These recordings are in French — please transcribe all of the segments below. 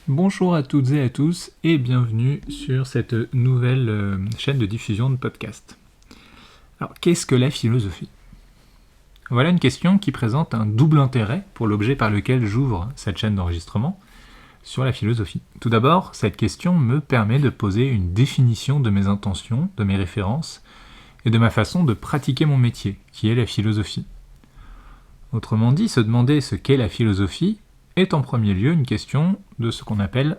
Bonjour à toutes et à tous et bienvenue sur cette nouvelle chaîne de diffusion de podcast. Alors, qu'est-ce que la philosophie ? Voilà une question qui présente un double intérêt pour l'objet par lequel j'ouvre cette chaîne d'enregistrement sur la philosophie. Tout d'abord, cette question me permet de poser une définition de mes intentions, de mes références et de ma façon de pratiquer mon métier, qui est la philosophie. Autrement dit, se demander ce qu'est la philosophie est en premier lieu une question de ce qu'on appelle,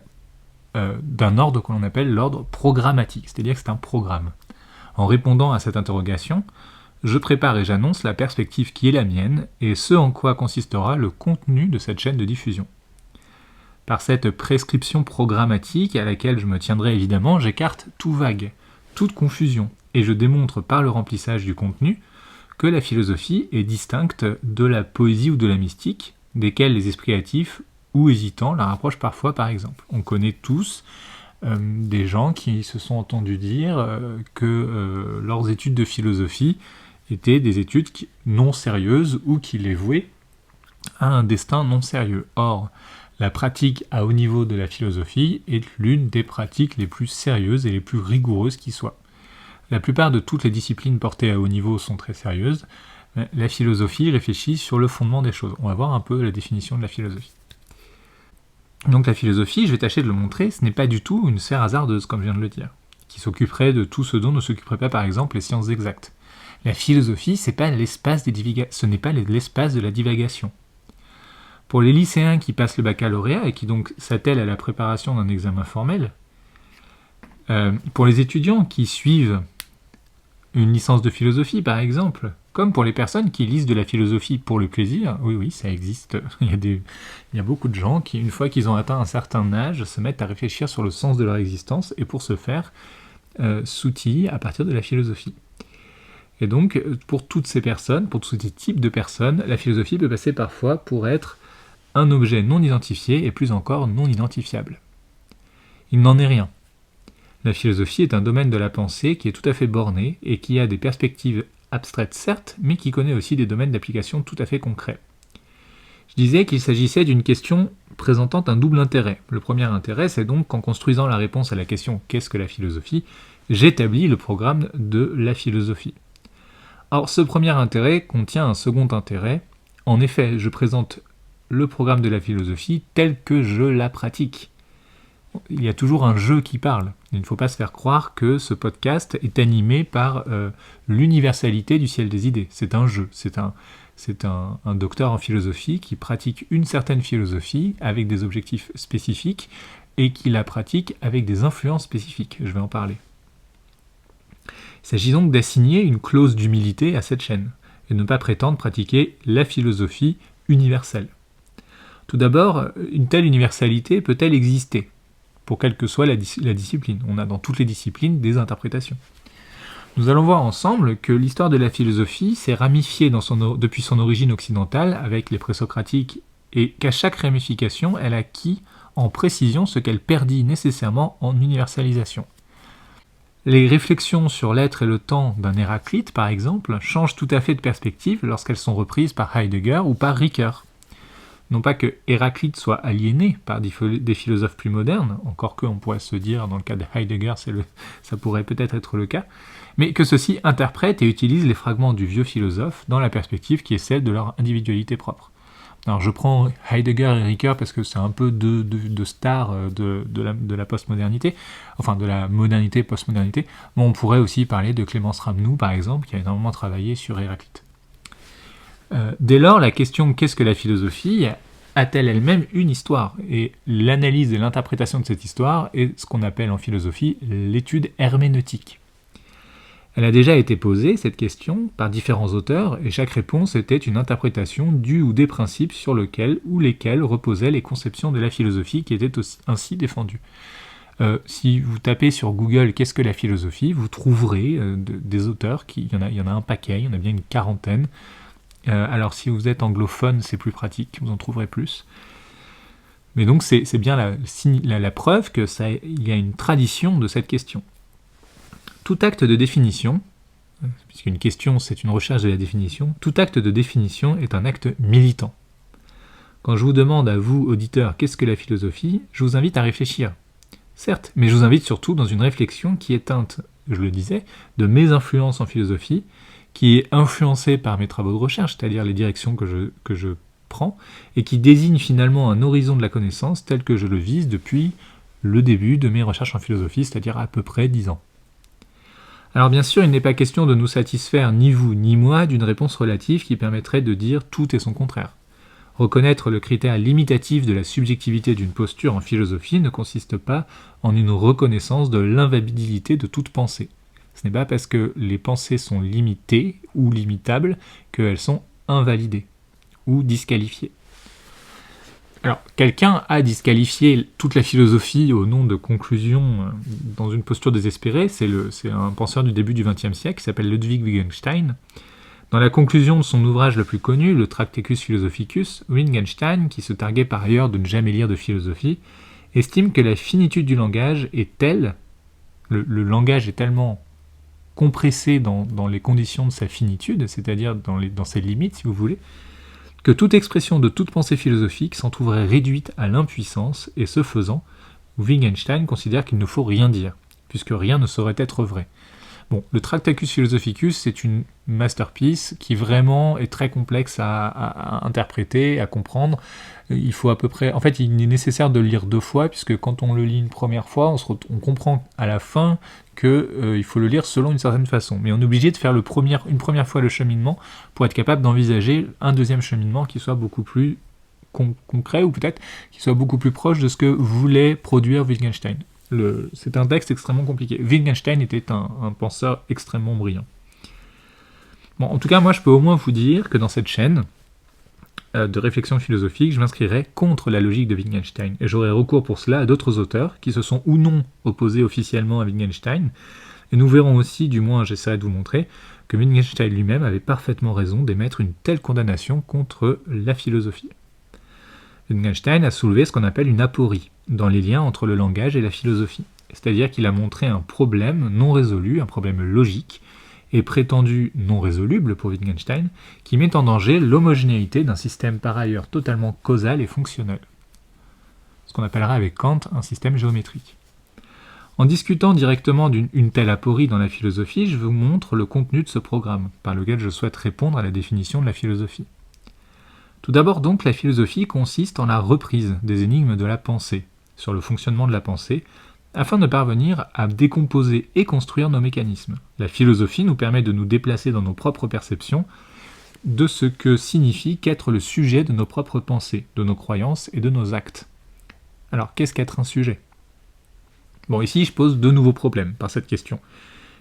d'un ordre que l'on appelle l'ordre programmatique, c'est-à-dire que c'est un programme. En répondant à cette interrogation, je prépare et j'annonce la perspective qui est la mienne et ce en quoi consistera le contenu de cette chaîne de diffusion. Par cette prescription programmatique à laquelle je me tiendrai évidemment, j'écarte tout vague, toute confusion, et je démontre par le remplissage du contenu que la philosophie est distincte de la poésie ou de la mystique, desquels les esprits hâtifs ou hésitants la rapprochent parfois par exemple. On connaît tous des gens qui se sont entendus dire que leurs études de philosophie étaient des études non sérieuses ou qui les vouaient à un destin non sérieux. Or, la pratique à haut niveau de la philosophie est l'une des pratiques les plus sérieuses et les plus rigoureuses qui soient. La plupart de toutes les disciplines portées à haut niveau sont très sérieuses. La philosophie réfléchit sur le fondement des choses. On va voir un peu la définition de la philosophie. Donc la philosophie, je vais tâcher de le montrer, ce n'est pas du tout une sphère hasardeuse, comme je viens de le dire, qui s'occuperait de tout ce dont ne s'occuperaient pas par exemple les sciences exactes. La philosophie, ce n'est pas l'espace de la divagation. Pour les lycéens qui passent le baccalauréat et qui donc s'attellent à la préparation d'un examen formel, pour les étudiants qui suivent une licence de philosophie par exemple, comme pour les personnes qui lisent de la philosophie pour le plaisir, oui, ça existe. Il y a beaucoup de gens qui, une fois qu'ils ont atteint un certain âge, se mettent à réfléchir sur le sens de leur existence et pour ce faire, s'outillent à partir de la philosophie. Et donc, pour toutes ces personnes, pour tous ces types de personnes, la philosophie peut passer parfois pour être un objet non identifié et plus encore non identifiable. Il n'en est rien. La philosophie est un domaine de la pensée qui est tout à fait borné et qui a des perspectives abstraites certes, mais qui connaît aussi des domaines d'application tout à fait concrets. Je disais qu'il s'agissait d'une question présentant un double intérêt. Le premier intérêt, c'est donc qu'en construisant la réponse à la question « Qu'est-ce que la philosophie ?», j'établis le programme de la philosophie. Or, ce premier intérêt contient un second intérêt. En effet, je présente le programme de la philosophie tel que je la pratique. Il y a toujours un jeu qui parle. Il ne faut pas se faire croire que ce podcast est animé par l'universalité du ciel des idées. C'est un jeu, c'est un docteur en philosophie qui pratique une certaine philosophie avec des objectifs spécifiques et qui la pratique avec des influences spécifiques. Je vais en parler. Il s'agit donc d'assigner une clause d'humilité à cette chaîne et de ne pas prétendre pratiquer la philosophie universelle. Tout d'abord, une telle universalité peut-elle exister ? Pour quelle que soit la discipline. On a dans toutes les disciplines des interprétations. Nous allons voir ensemble que l'histoire de la philosophie s'est ramifiée depuis son origine occidentale avec les présocratiques et qu'à chaque ramification, elle acquit en précision ce qu'elle perdit nécessairement en universalisation. Les réflexions sur l'être et le temps d'un Héraclite, par exemple, changent tout à fait de perspective lorsqu'elles sont reprises par Heidegger ou par Ricoeur. Non pas que Héraclite soit aliéné par des philosophes plus modernes, encore qu'on pourrait se dire, dans le cas de Heidegger, ça pourrait peut-être être le cas, mais que ceux-ci interprètent et utilisent les fragments du vieux philosophe dans la perspective qui est celle de leur individualité propre. Alors je prends Heidegger et Ricoeur parce que c'est un peu deux stars de la postmodernité, enfin de la modernité postmodernité, mais on pourrait aussi parler de Clémence Ramnou, par exemple, qui a énormément travaillé sur Héraclite. Dès lors, la question « Qu'est-ce que la philosophie ?» a-t-elle elle-même une histoire ? Et l'analyse et l'interprétation de cette histoire est ce qu'on appelle en philosophie l'étude herméneutique. Elle a déjà été posée, cette question, par différents auteurs, et chaque réponse était une interprétation du ou des principes sur lesquels reposaient les conceptions de la philosophie qui étaient ainsi défendues. Si vous tapez sur Google « Qu'est-ce que la philosophie ?», vous trouverez des auteurs, il y en a un paquet, il y en a bien une quarantaine. Alors si vous êtes anglophone, c'est plus pratique, vous en trouverez plus. Mais donc c'est bien la preuve qu'il y a une tradition de cette question. Tout acte de définition, puisqu'une question c'est une recherche de la définition, tout acte de définition est un acte militant. Quand je vous demande à vous, auditeurs, qu'est-ce que la philosophie, je vous invite à réfléchir. Certes, mais je vous invite surtout dans une réflexion qui est teinte, je le disais, de mes influences en philosophie, qui est influencée par mes travaux de recherche, c'est-à-dire les directions que je prends, et qui désigne finalement un horizon de la connaissance tel que je le vise depuis le début de mes recherches en philosophie, c'est-à-dire à peu près 10 ans. Alors bien sûr, il n'est pas question de nous satisfaire, ni vous ni moi, d'une réponse relative qui permettrait de dire tout et son contraire. Reconnaître le critère limitatif de la subjectivité d'une posture en philosophie ne consiste pas en une reconnaissance de l'invalidité de toute pensée. Ce n'est pas parce que les pensées sont limitées ou limitables qu'elles sont invalidées ou disqualifiées. Alors, quelqu'un a disqualifié toute la philosophie au nom de conclusions dans une posture désespérée, c'est un penseur du début du XXe siècle qui s'appelle Ludwig Wittgenstein. Dans la conclusion de son ouvrage le plus connu, le Tractatus Philosophicus, Wittgenstein, qui se targuait par ailleurs de ne jamais lire de philosophie, estime que la finitude du langage est telle, le langage est tellement compressé dans les conditions de sa finitude, c'est-à-dire dans ses limites, si vous voulez, que toute expression de toute pensée philosophique s'en trouverait réduite à l'impuissance, et ce faisant, Wittgenstein considère qu'il ne faut rien dire, puisque rien ne saurait être vrai. Bon, le Tractatus Philosophicus, c'est une masterpiece qui vraiment est très complexe à interpréter, à comprendre. Il faut à peu près... En fait, il est nécessaire de le lire 2 fois, puisque quand on le lit une première fois, on comprend à la fin qu'il faut le lire selon une certaine façon. Mais on est obligé de faire une première fois le cheminement pour être capable d'envisager un deuxième cheminement qui soit beaucoup plus concret, ou peut-être qui soit beaucoup plus proche de ce que voulait produire Wittgenstein. C'est un texte extrêmement compliqué. Wittgenstein était un penseur extrêmement brillant. Bon, en tout cas, moi, je peux au moins vous dire que dans cette chaîne de réflexion philosophique, je m'inscrirai contre la logique de Wittgenstein, et j'aurai recours pour cela à d'autres auteurs qui se sont ou non opposés officiellement à Wittgenstein, et nous verrons aussi, du moins j'essaierai de vous montrer, que Wittgenstein lui-même avait parfaitement raison d'émettre une telle condamnation contre la philosophie. Wittgenstein a soulevé ce qu'on appelle une aporie dans les liens entre le langage et la philosophie. C'est-à-dire qu'il a montré un problème non résolu, un problème logique, et prétendu non résoluble pour Wittgenstein, qui met en danger l'homogénéité d'un système par ailleurs totalement causal et fonctionnel. Ce qu'on appellera avec Kant un système géométrique. En discutant directement d'une telle aporie dans la philosophie, je vous montre le contenu de ce programme, par lequel je souhaite répondre à la définition de la philosophie. Tout d'abord donc, la philosophie consiste en la reprise des énigmes de la pensée, sur le fonctionnement de la pensée, afin de parvenir à décomposer et construire nos mécanismes. La philosophie nous permet de nous déplacer dans nos propres perceptions de ce que signifie qu'être le sujet de nos propres pensées, de nos croyances et de nos actes. Alors, qu'est-ce qu'être un sujet ? Bon, ici, je pose 2 nouveaux problèmes par cette question,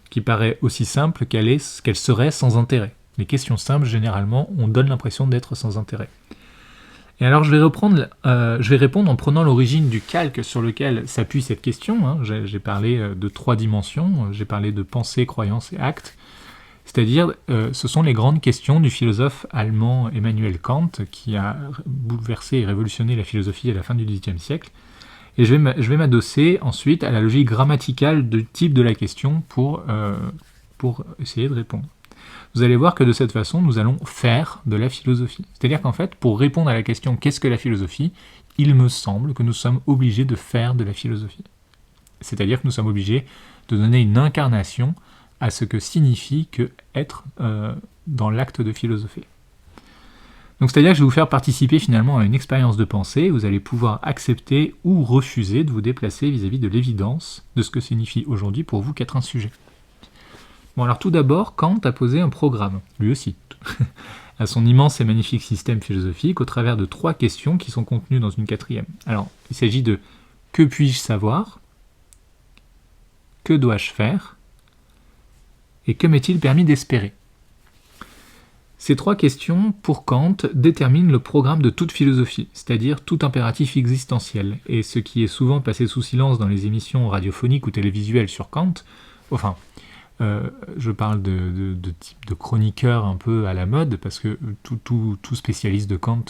qui paraît aussi simple qu'elle serait sans intérêt. Les questions simples, généralement, on donne l'impression d'être sans intérêt. Et alors je vais répondre en prenant l'origine du calque sur lequel s'appuie cette question. J'ai parlé de 3 dimensions, j'ai parlé de pensée, croyance et acte. C'est-à-dire, ce sont les grandes questions du philosophe allemand Emmanuel Kant, qui a bouleversé et révolutionné la philosophie à la fin du XVIIIe siècle. Et je vais m'adosser ensuite à la logique grammaticale du type de la question pour essayer de répondre. Vous allez voir que de cette façon, nous allons faire de la philosophie. C'est-à-dire qu'en fait, pour répondre à la question « qu'est-ce que la philosophie ?», il me semble que nous sommes obligés de faire de la philosophie. C'est-à-dire que nous sommes obligés de donner une incarnation à ce que signifie que être dans l'acte de philosopher. Donc c'est-à-dire que je vais vous faire participer finalement à une expérience de pensée, vous allez pouvoir accepter ou refuser de vous déplacer vis-à-vis de l'évidence de ce que signifie aujourd'hui pour vous qu'être un sujet. Bon, alors tout d'abord, Kant a posé un programme, lui aussi, à son immense et magnifique système philosophique au travers de 3 questions qui sont contenues dans une 4e. Alors, il s'agit de « que puis-je savoir ? Que dois-je faire ? Et que m'est-il permis d'espérer ?» Ces 3 questions, pour Kant, déterminent le programme de toute philosophie, c'est-à-dire tout impératif existentiel, et ce qui est souvent passé sous silence dans les émissions radiophoniques ou télévisuelles sur Kant, enfin... je parle de type de chroniqueur un peu à la mode, parce que tout spécialiste de Kant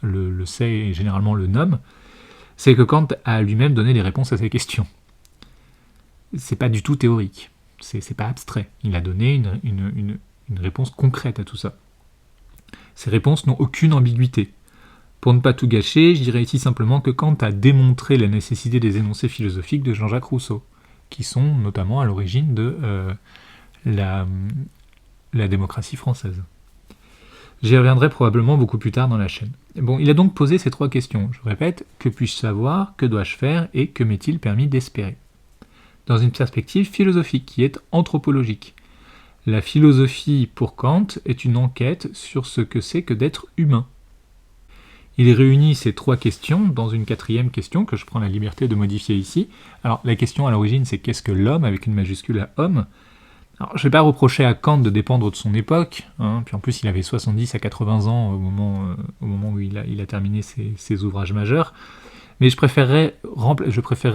le sait et généralement le nomme, c'est que Kant a lui-même donné les réponses à ces questions. C'est pas du tout théorique, c'est pas abstrait. Il a donné une réponse concrète à tout ça. Ces réponses n'ont aucune ambiguïté. Pour ne pas tout gâcher, je dirais ici simplement que Kant a démontré la nécessité des énoncés philosophiques de Jean-Jacques Rousseau, qui sont notamment à l'origine de la démocratie française. J'y reviendrai probablement beaucoup plus tard dans la chaîne. Bon, il a donc posé ces 3 questions. Je répète, que puis-je savoir, que dois-je faire et que m'est-il permis d'espérer ? Dans une perspective philosophique qui est anthropologique. La philosophie, pour Kant, est une enquête sur ce que c'est que d'être humain. Il réunit ces 3 questions dans une 4e question que je prends la liberté de modifier ici. Alors, la question à l'origine, c'est qu'est-ce que l'homme, avec une majuscule à homme ? Alors, je ne vais pas reprocher à Kant de dépendre de son époque, puis en plus il avait 70 à 80 ans au moment où il a terminé ses ouvrages majeurs, mais je préférerais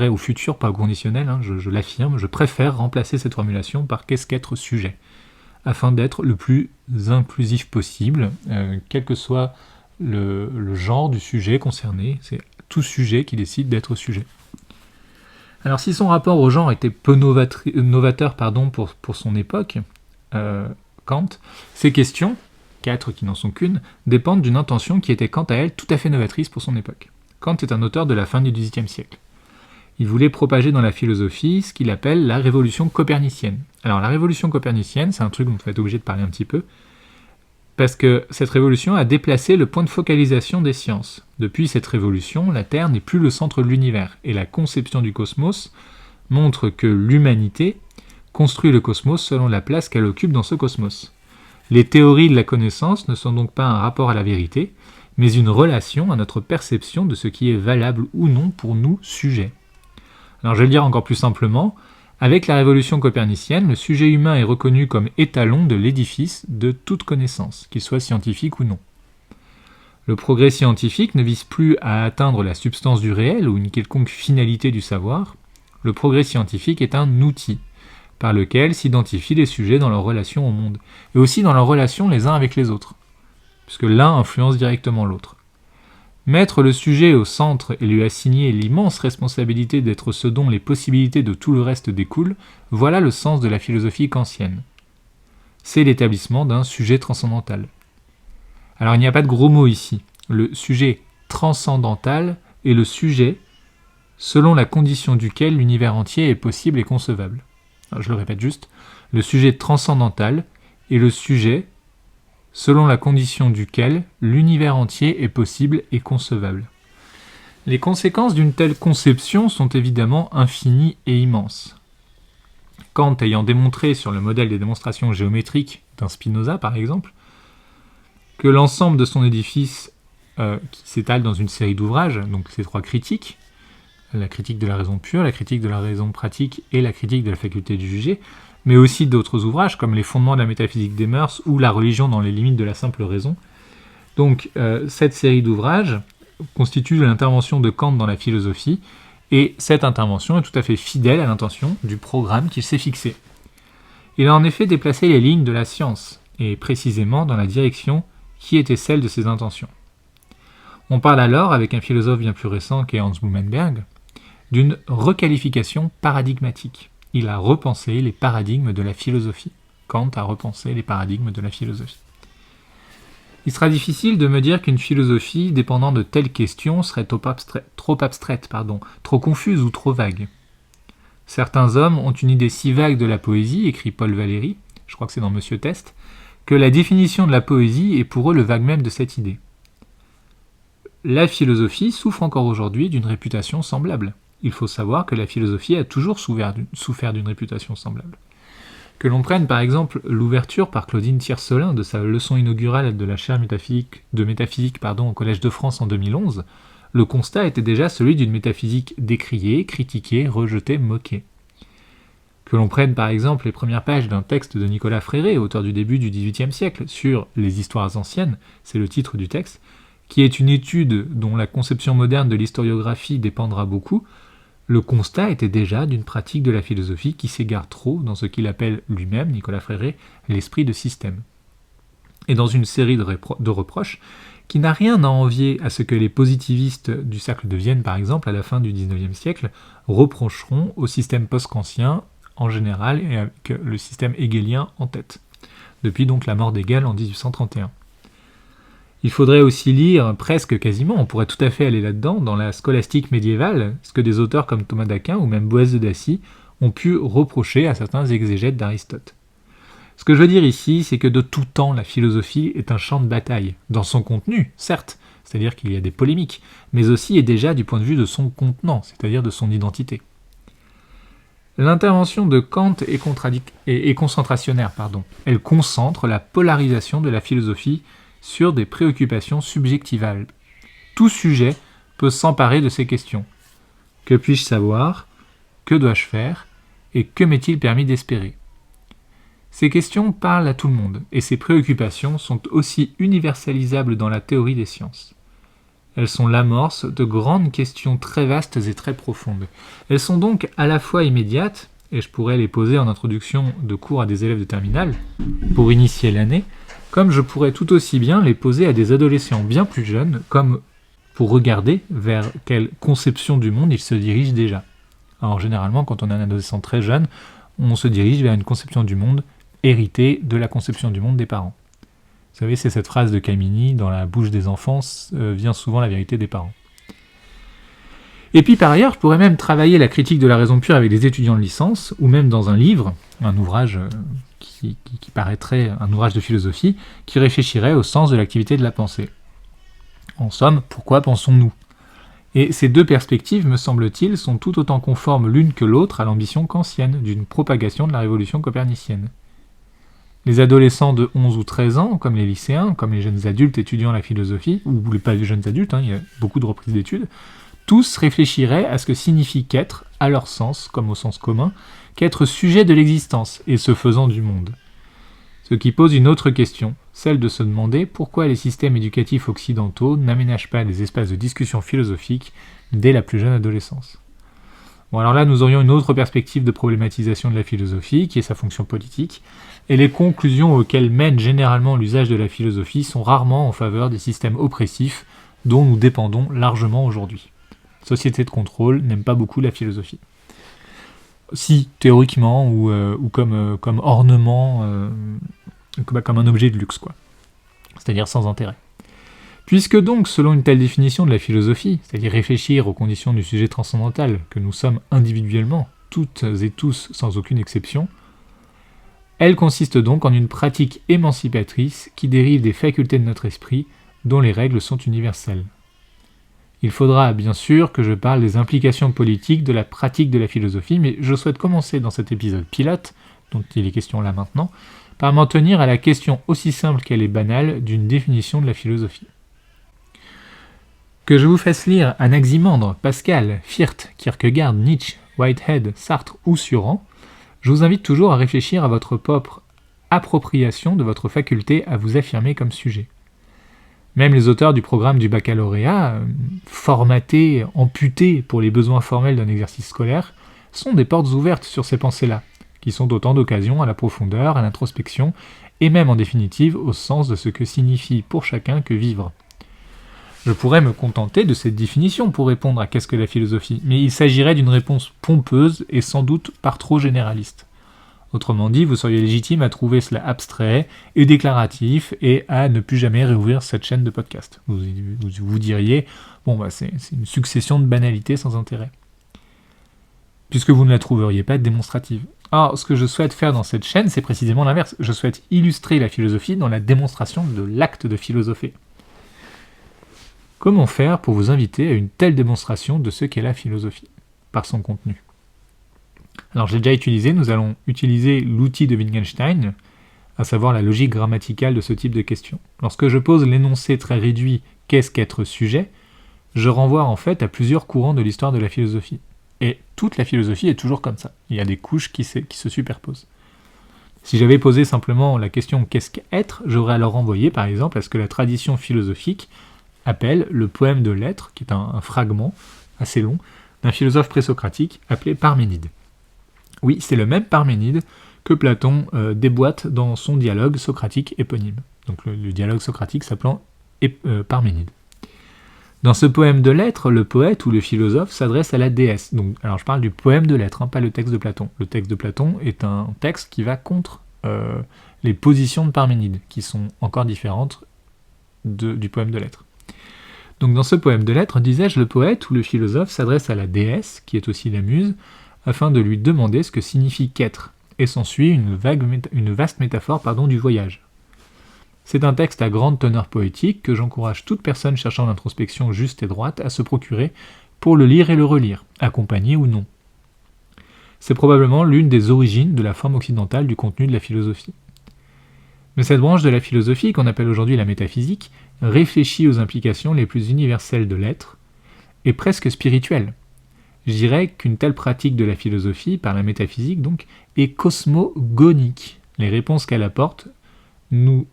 au futur, pas au conditionnel, je l'affirme, je préfère remplacer cette formulation par qu'est-ce qu'être sujet, afin d'être le plus inclusif possible, quel que soit le genre du sujet concerné, c'est tout sujet qui décide d'être sujet. Alors si son rapport au genre était peu novateur pour son époque, Kant, ces questions, 4 qui n'en sont qu'une, dépendent d'une intention qui était quant à elle tout à fait novatrice pour son époque. Kant est un auteur de la fin du XVIIIe siècle. Il voulait propager dans la philosophie ce qu'il appelle la révolution copernicienne. Alors la révolution copernicienne, c'est un truc dont on va être obligé de parler un petit peu, parce que cette révolution a déplacé le point de focalisation des sciences. Depuis cette révolution, la Terre n'est plus le centre de l'univers, et la conception du cosmos montre que l'humanité construit le cosmos selon la place qu'elle occupe dans ce cosmos. Les théories de la connaissance ne sont donc pas un rapport à la vérité, mais une relation à notre perception de ce qui est valable ou non pour nous, sujets. Alors je vais le dire encore plus simplement, avec la révolution copernicienne, le sujet humain est reconnu comme étalon de l'édifice de toute connaissance, qu'il soit scientifique ou non. Le progrès scientifique ne vise plus à atteindre la substance du réel ou une quelconque finalité du savoir. Le progrès scientifique est un outil par lequel s'identifient les sujets dans leur relation au monde, et aussi dans leur relation les uns avec les autres, puisque l'un influence directement l'autre. Mettre le sujet au centre et lui assigner l'immense responsabilité d'être ce dont les possibilités de tout le reste découlent, voilà le sens de la philosophie kantienne. C'est l'établissement d'un sujet transcendantal. Alors il n'y a pas de gros mots ici. Le sujet transcendantal est le sujet selon la condition duquel l'univers entier est possible et concevable. Alors, je le répète juste, le sujet transcendantal est le sujet selon la condition duquel l'univers entier est possible et concevable. Les conséquences d'une telle conception sont évidemment infinies et immenses. Kant ayant démontré sur le modèle des démonstrations géométriques d'un Spinoza par exemple, que l'ensemble de son édifice qui s'étale dans une série d'ouvrages, donc ces 3 critiques, la critique de la raison pure, la critique de la raison pratique et la critique de la faculté de juger, mais aussi d'autres ouvrages comme les fondements de la métaphysique des mœurs ou la religion dans les limites de la simple raison. Donc cette série d'ouvrages constitue l'intervention de Kant dans la philosophie, et cette intervention est tout à fait fidèle à l'intention du programme qu'il s'est fixé. Il a en effet déplacé les lignes de la science, et précisément dans la direction qui était celle de ses intentions. On parle alors, avec un philosophe bien plus récent qu'est Hans Blumenberg, d'une requalification paradigmatique. Il a repensé les paradigmes de la philosophie. Kant a repensé les paradigmes de la philosophie. Il sera difficile de me dire qu'une philosophie dépendant de telles questions serait trop abstraite, trop confuse ou trop vague. Certains hommes ont une idée si vague de la poésie, écrit Paul Valéry, je crois que c'est dans Monsieur Test, que la définition de la poésie est pour eux le vague même de cette idée. La philosophie souffre encore aujourd'hui d'une réputation semblable. Il faut savoir que la philosophie a toujours souffert d'une réputation semblable. Que l'on prenne par exemple l'ouverture par Claudine Tiercelin de sa leçon inaugurale de la chaire de métaphysique au Collège de France en 2011, le constat était déjà celui d'une métaphysique décriée, critiquée, rejetée, moquée. Que l'on prenne par exemple les premières pages d'un texte de Nicolas Fréré, auteur du début du XVIIIe siècle, sur les histoires anciennes, c'est le titre du texte, qui est une étude dont la conception moderne de l'historiographie dépendra beaucoup, le constat était déjà d'une pratique de la philosophie qui s'égare trop dans ce qu'il appelle lui-même, Nicolas Fréré, l'esprit de système. Et dans une série de reproches qui n'a rien à envier à ce que les positivistes du cercle de Vienne, par exemple, à la fin du XIXe siècle, reprocheront au système post-kantien en général et avec le système hegelien en tête, depuis donc la mort d'Hegel en 1831. Il faudrait aussi lire, presque quasiment, on pourrait tout à fait aller là-dedans, dans la scolastique médiévale, ce que des auteurs comme Thomas d'Aquin ou même Boès de Dacy ont pu reprocher à certains exégètes d'Aristote. Ce que je veux dire ici, c'est que de tout temps, la philosophie est un champ de bataille, dans son contenu, certes, c'est-à-dire qu'il y a des polémiques, mais aussi et déjà du point de vue de son contenant, c'est-à-dire de son identité. L'intervention de Kant est concentrationnaire. Elle concentre la polarisation de la philosophie sur des préoccupations subjectivales. Tout sujet peut s'emparer de ces questions. Que puis-je savoir ? Que dois-je faire ? Et que m'est-il permis d'espérer ? Ces questions parlent à tout le monde, et ces préoccupations sont aussi universalisables dans la théorie des sciences. Elles sont l'amorce de grandes questions très vastes et très profondes. Elles sont donc à la fois immédiates, et je pourrais les poser en introduction de cours à des élèves de terminale, pour initier l'année, comme je pourrais tout aussi bien les poser à des adolescents bien plus jeunes, comme pour regarder vers quelle conception du monde ils se dirigent déjà. Alors généralement, quand on est un adolescent très jeune, on se dirige vers une conception du monde héritée de la conception du monde des parents. Vous savez, c'est cette phrase de Camini, dans la bouche des enfants vient souvent la vérité des parents. Et puis par ailleurs, je pourrais même travailler la critique de la raison pure avec des étudiants de licence, ou même dans un livre, un ouvrage qui paraîtrait un ouvrage de philosophie, qui réfléchirait au sens de l'activité de la pensée. En somme, pourquoi pensons-nous ? Et ces deux perspectives, me semble-t-il, sont tout autant conformes l'une que l'autre à l'ambition kantienne d'une propagation de la révolution copernicienne. Les adolescents de 11 ou 13 ans, comme les lycéens, comme les jeunes adultes étudiant la philosophie, ou les pas jeunes adultes, il y a beaucoup de reprises d'études, tous réfléchiraient à ce que signifie qu'être, à leur sens, comme au sens commun, qu'être sujet de l'existence et se faisant du monde. Ce qui pose une autre question, celle de se demander pourquoi les systèmes éducatifs occidentaux n'aménagent pas des espaces de discussion philosophique dès la plus jeune adolescence. Bon, alors là, nous aurions une autre perspective de problématisation de la philosophie, qui est sa fonction politique, et les conclusions auxquelles mène généralement l'usage de la philosophie sont rarement en faveur des systèmes oppressifs dont nous dépendons largement aujourd'hui. La société de contrôle n'aime pas beaucoup la philosophie. Si, théoriquement, ou comme ornement, comme un objet de luxe, quoi. C'est-à-dire sans intérêt. Puisque donc, selon une telle définition de la philosophie, c'est-à-dire réfléchir aux conditions du sujet transcendantal que nous sommes individuellement, toutes et tous sans aucune exception, elle consiste donc en une pratique émancipatrice qui dérive des facultés de notre esprit dont les règles sont universelles. Il faudra bien sûr que je parle des implications politiques de la pratique de la philosophie, mais je souhaite commencer dans cet épisode pilote, dont il est question là maintenant, par m'en tenir à la question aussi simple qu'elle est banale d'une définition de la philosophie. Que je vous fasse lire Anaximandre, Pascal, Fichte, Kierkegaard, Nietzsche, Whitehead, Sartre ou Sioran, je vous invite toujours à réfléchir à votre propre appropriation de votre faculté à vous affirmer comme sujet. Même les auteurs du programme du baccalauréat, formatés, amputés pour les besoins formels d'un exercice scolaire, sont des portes ouvertes sur ces pensées-là, qui sont autant d'occasions à la profondeur, à l'introspection, et même en définitive au sens de ce que signifie pour chacun que vivre. Je pourrais me contenter de cette définition pour répondre à qu'est-ce que la philosophie, mais il s'agirait d'une réponse pompeuse et sans doute par trop généraliste. Autrement dit, vous seriez légitime à trouver cela abstrait et déclaratif et à ne plus jamais réouvrir cette chaîne de podcast. Vous diriez, c'est une succession de banalités sans intérêt. Puisque vous ne la trouveriez pas démonstrative. Or, ce que je souhaite faire dans cette chaîne, c'est précisément l'inverse. Je souhaite illustrer la philosophie dans la démonstration de l'acte de philosopher. Comment faire pour vous inviter à une telle démonstration de ce qu'est la philosophie, par son contenu ? Alors nous allons utiliser l'outil de Wittgenstein, à savoir la logique grammaticale de ce type de question. Lorsque je pose l'énoncé très réduit « qu'est-ce qu'être sujet ?», je renvoie en fait à plusieurs courants de l'histoire de la philosophie. Et toute la philosophie est toujours comme ça. Il y a des couches qui se superposent. Si j'avais posé simplement la question « qu'est-ce qu'être ?», j'aurais alors renvoyé par exemple à ce que la tradition philosophique appelle le poème de l'être, qui est un fragment assez long, d'un philosophe présocratique appelé Parménide. Oui, c'est le même Parménide que Platon déboîte dans son dialogue socratique éponyme. Donc le dialogue socratique s'appelant Parménide. Dans ce poème de l'être, le poète ou le philosophe s'adresse à la déesse. Donc, alors je parle du poème de l'être, pas le texte de Platon. Le texte de Platon est un texte qui va contre les positions de Parménide, qui sont encore différentes du poème de Lettres. Donc dans ce poème de Lettres, disais-je, le poète ou le philosophe s'adresse à la déesse, qui est aussi la muse, afin de lui demander ce que signifie qu'être, et s'ensuit une vaste métaphore du voyage. C'est un texte à grande teneur poétique que j'encourage toute personne cherchant l'introspection juste et droite à se procurer pour le lire et le relire, accompagné ou non. C'est probablement l'une des origines de la forme occidentale du contenu de la philosophie. Mais cette branche de la philosophie, qu'on appelle aujourd'hui la métaphysique, réfléchit aux implications les plus universelles de l'être, et presque spirituelles. Je dirais qu'une telle pratique de la philosophie, par la métaphysique donc, est cosmogonique. Les réponses qu'elle apporte, nous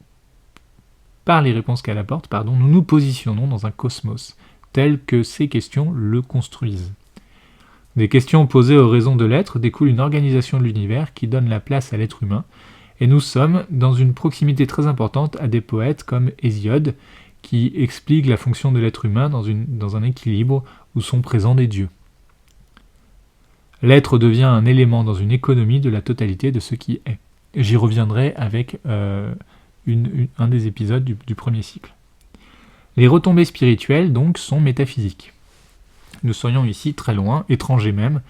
nous positionnons dans un cosmos, tel que ces questions le construisent. Des questions posées aux raisons de l'être découle une organisation de l'univers qui donne la place à l'être humain, et nous sommes dans une proximité très importante à des poètes comme Hésiode, qui expliquent la fonction de l'être humain dans un équilibre où sont présents des dieux. L'être devient un élément dans une économie de la totalité de ce qui est. J'y reviendrai avec un des épisodes du premier cycle. Les retombées spirituelles, donc, sont métaphysiques. Nous serions ici très loin, étrangers même,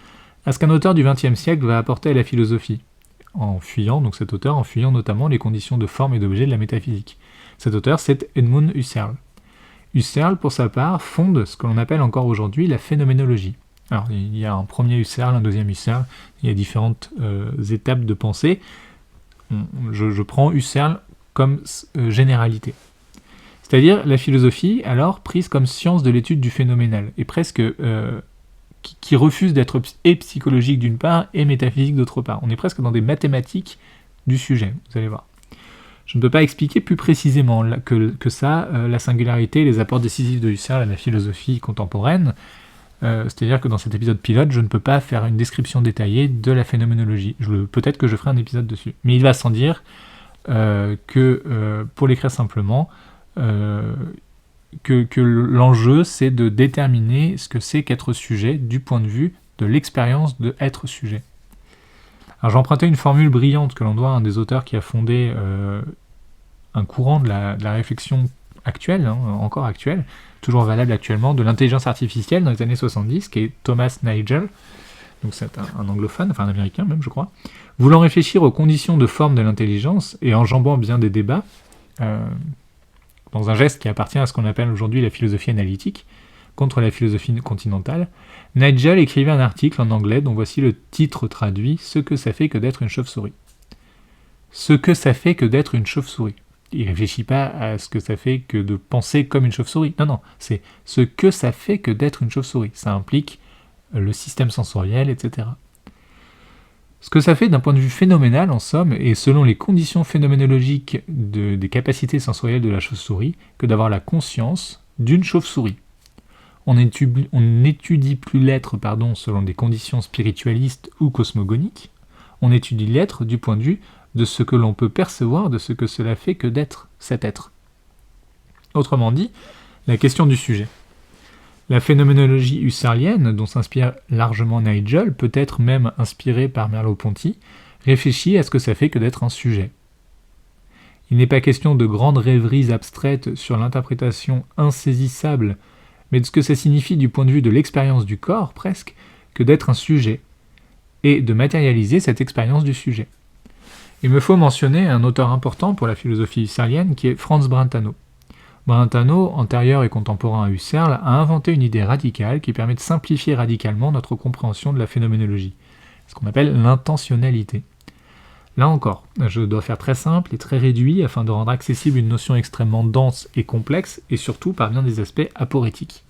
à ce qu'un auteur du XXe siècle va apporter à la philosophie, cet auteur en fuyant notamment les conditions de forme et d'objet de la métaphysique. Cet auteur, c'est Edmund Husserl. Husserl, pour sa part, fonde ce que l'on appelle encore aujourd'hui la phénoménologie. Alors, il y a un premier Husserl, un deuxième Husserl, il y a différentes étapes de pensée. Je prends Husserl comme généralité. C'est-à-dire la philosophie, alors, prise comme science de l'étude du phénoménal, et presque qui refuse d'être et psychologique d'une part, et métaphysique d'autre part. On est presque dans des mathématiques du sujet, vous allez voir. Je ne peux pas expliquer plus précisément que ça la singularité et les apports décisifs de Husserl à la philosophie contemporaine. C'est-à-dire que dans cet épisode pilote, je ne peux pas faire une description détaillée de la phénoménologie. Peut-être que je ferai un épisode dessus. Mais il va sans dire que, pour l'écrire simplement, que l'enjeu, c'est de déterminer ce que c'est qu'être sujet du point de vue de l'expérience de être sujet. Alors j'ai emprunté une formule brillante que l'on doit à un des auteurs qui a fondé un courant de la réflexion actuelle, encore actuelle, toujours valable actuellement, de l'intelligence artificielle dans les années 70, qui est Thomas Nagel, donc c'est un anglophone, enfin un américain même je crois, voulant réfléchir aux conditions de forme de l'intelligence et enjambant bien des débats, dans un geste qui appartient à ce qu'on appelle aujourd'hui la philosophie analytique, contre la philosophie continentale, Nagel écrivait un article en anglais dont voici le titre traduit « Ce que ça fait que d'être une chauve-souris ». Ce que ça fait que d'être une chauve-souris. Il ne réfléchit pas à ce que ça fait que de penser comme une chauve-souris. Non, c'est ce que ça fait que d'être une chauve-souris. Ça implique le système sensoriel, etc. Ce que ça fait d'un point de vue phénoménal, en somme, et selon les conditions phénoménologiques des capacités sensorielles de la chauve-souris, que d'avoir la conscience d'une chauve-souris. On n'étudie plus l'être selon des conditions spiritualistes ou cosmogoniques, on étudie l'être du point de vue de ce que l'on peut percevoir de ce que cela fait que d'être cet être. Autrement dit, la question du sujet. La phénoménologie husserlienne, dont s'inspire largement Nagel, peut-être même inspirée par Merleau-Ponty, réfléchit à ce que ça fait que d'être un sujet. Il n'est pas question de grandes rêveries abstraites sur l'interprétation insaisissable, mais de ce que ça signifie du point de vue de l'expérience du corps, presque, que d'être un sujet, et de matérialiser cette expérience du sujet. Il me faut mentionner un auteur important pour la philosophie husserlienne qui est Franz Brentano. Brentano, antérieur et contemporain à Husserl, a inventé une idée radicale qui permet de simplifier radicalement notre compréhension de la phénoménologie, ce qu'on appelle l'intentionnalité. Là encore, je dois faire très simple et très réduit afin de rendre accessible une notion extrêmement dense et complexe et surtout par bien des aspects aporétiques.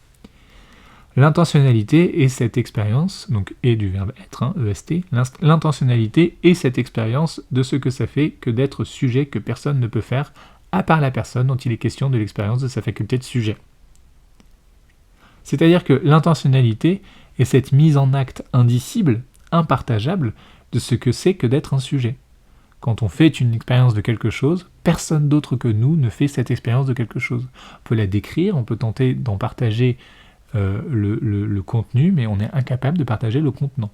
L'intentionnalité est cette expérience, donc et du verbe être, EST, l'intentionnalité est cette expérience de ce que ça fait que d'être sujet que personne ne peut faire à part la personne dont il est question de l'expérience de sa faculté de sujet. C'est-à-dire que l'intentionnalité est cette mise en acte indicible, impartageable, de ce que c'est que d'être un sujet. Quand on fait une expérience de quelque chose, personne d'autre que nous ne fait cette expérience de quelque chose. On peut la décrire, on peut tenter d'en partager le contenu, mais on est incapable de partager le contenant.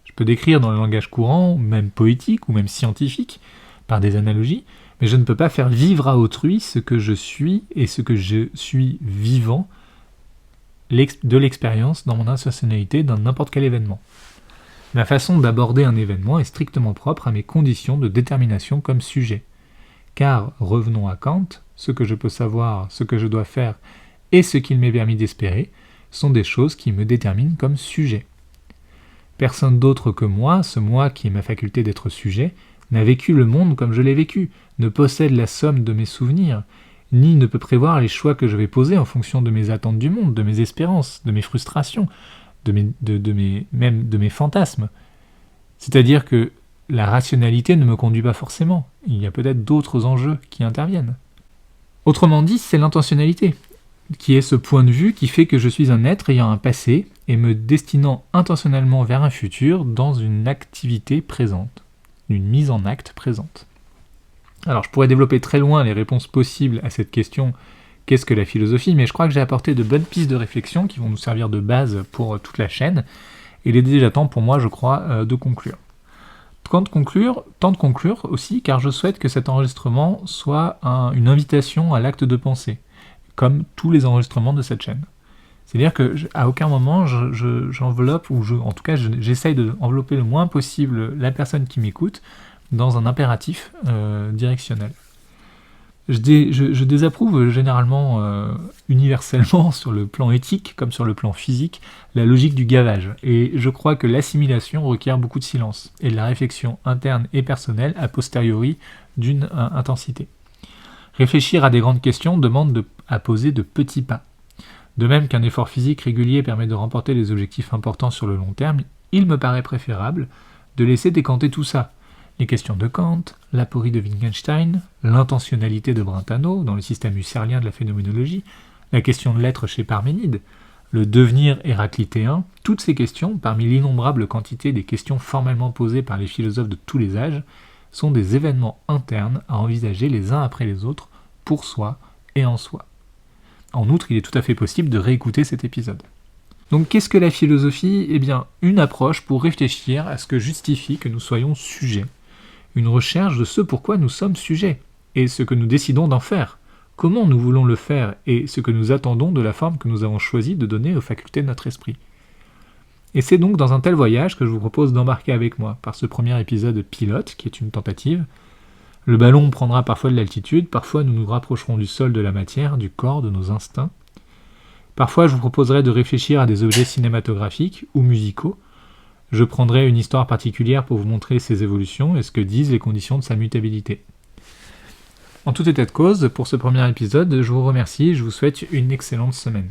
Je peux décrire dans le langage courant, même poétique ou même scientifique, par des analogies, Mais je ne peux pas faire vivre à autrui ce que je suis et ce que je suis vivant de l'expérience dans mon intentionnalité dans n'importe quel événement. Ma façon d'aborder un événement est strictement propre à mes conditions de détermination comme sujet. Car, revenons à Kant, ce que je peux savoir, ce que je dois faire et ce qu'il m'est permis d'espérer sont des choses qui me déterminent comme sujet. Personne d'autre que moi, ce moi qui est ma faculté d'être sujet, n'a vécu le monde comme je l'ai vécu, ne possède la somme de mes souvenirs, ni ne peut prévoir les choix que je vais poser en fonction de mes attentes du monde, de mes espérances, de mes frustrations, même de mes fantasmes. C'est-à-dire que la rationalité ne me conduit pas forcément, il y a peut-être d'autres enjeux qui interviennent. Autrement dit, c'est l'intentionnalité, qui est ce point de vue qui fait que je suis un être ayant un passé et me destinant intentionnellement vers un futur dans une activité présente, une mise en acte présente. Alors je pourrais développer très loin les réponses possibles à cette question « Qu'est-ce que la philosophie ?», mais je crois que j'ai apporté de bonnes pistes de réflexion qui vont nous servir de base pour toute la chaîne, et il est déjà temps pour moi, je crois, de conclure. Temps de conclure aussi, car je souhaite que cet enregistrement soit une invitation à l'acte de pensée, comme tous les enregistrements de cette chaîne. C'est-à-dire qu'à aucun moment j'enveloppe, en tout cas j'essaye d'envelopper le moins possible la personne qui m'écoute dans un impératif directionnel. Je désapprouve généralement, universellement, sur le plan éthique comme sur le plan physique, la logique du gavage. Et je crois que l'assimilation requiert beaucoup de silence, et de la réflexion interne et personnelle a posteriori d'une intensité. Réfléchir à des grandes questions demande à poser de petits pas. De même qu'un effort physique régulier permet de remporter des objectifs importants sur le long terme, il me paraît préférable de laisser décanter tout ça. Les questions de Kant, l'aporie de Wittgenstein, l'intentionnalité de Brentano dans le système husserlien de la phénoménologie, la question de l'être chez Parménide, le devenir héraclitéen, toutes ces questions, parmi l'innombrable quantité des questions formellement posées par les philosophes de tous les âges, sont des événements internes à envisager les uns après les autres, pour soi et en soi. En outre, il est tout à fait possible de réécouter cet épisode. Donc qu'est-ce que la philosophie ? Eh bien, une approche pour réfléchir à ce que justifie que nous soyons sujets. Une recherche de ce pourquoi nous sommes sujets, et ce que nous décidons d'en faire, comment nous voulons le faire, et ce que nous attendons de la forme que nous avons choisi de donner aux facultés de notre esprit. Et c'est donc dans un tel voyage que je vous propose d'embarquer avec moi, par ce premier épisode pilote, qui est une tentative. Le ballon prendra parfois de l'altitude, parfois nous nous rapprocherons du sol, de la matière, du corps, de nos instincts. Parfois je vous proposerai de réfléchir à des objets cinématographiques ou musicaux. Je prendrai une histoire particulière pour vous montrer ses évolutions et ce que disent les conditions de sa mutabilité. En tout état de cause, pour ce premier épisode, je vous remercie et je vous souhaite une excellente semaine.